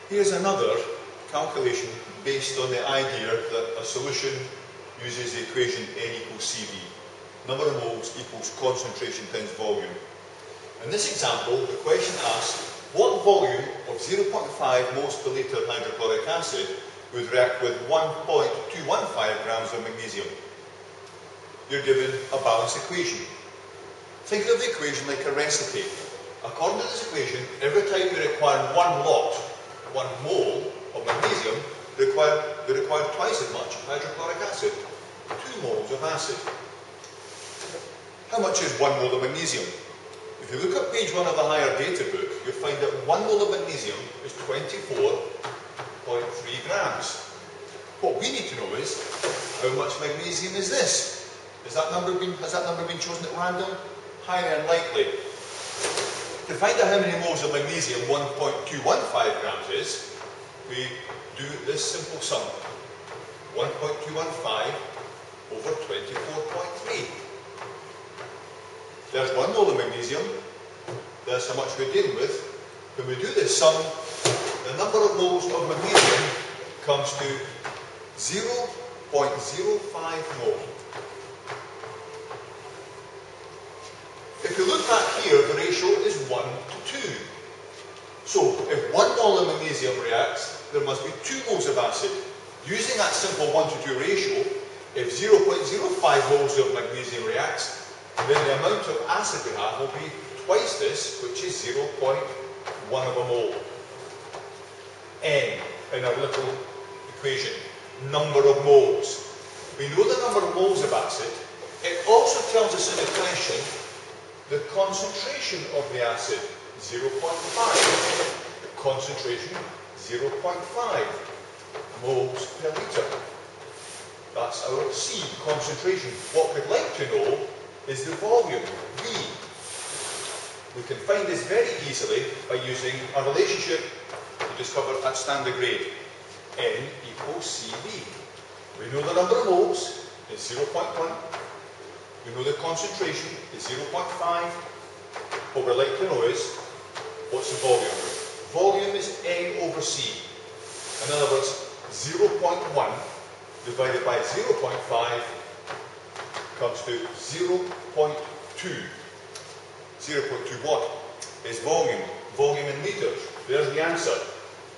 Here's another calculation based on the idea that a solution uses the equation N equals CV. Number of moles equals concentration times volume. In this example, the question asks what volume of 0.5 moles per litre hydrochloric acid would react with 1.215 grams of magnesium. You're given a balanced equation. Think of the equation like a recipe. According to this equation, every time we require one mole of magnesium, we require twice as much hydrochloric acid, 2 moles of acid. How much is 1 mole of magnesium? If you look at page 1 of the higher data book, you'll find that 1 mole of magnesium is 24.3 grams. What we need to know is, how much magnesium is this? Has that number been chosen at random? Highly unlikely. To find out how many moles of magnesium 1.215 grams is, we do this simple sum. 1.215 over 24.3. There's 1 mole of magnesium. There's how much we're dealing with. When we do this sum, the number of moles of magnesium comes to 0.05 mole. If you look back here, the ratio is 1 to 2. So, if 1 mole of magnesium reacts, there must be 2 moles of acid. Using that simple 1 to 2 ratio, if 0.05 moles of magnesium reacts, then the amount of acid we have will be twice this, which is 0.1 of a mole. N in our little equation, number of moles. We know the number of moles of acid. It also tells us in the question the concentration of the acid, 0.5. The concentration, 0.5 moles per litre. That's our C, concentration. What we'd like to know is the volume, V. We can find this very easily by using a relationship we discovered at standard grade. N equals CV. We know the number of moles is 0.1. We know the concentration is 0.5. What we'd like to know is, what's the volume? Volume is N over C. In other words, 0.1 divided by 0.5 comes to 0.2. 0.2 what? Is volume. Volume in litres. There's the answer.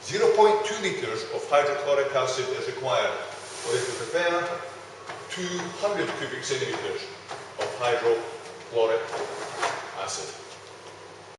0.2 litres of hydrochloric acid is required. Or if you prefer, 200 cubic centimetres of hydrochloric acid.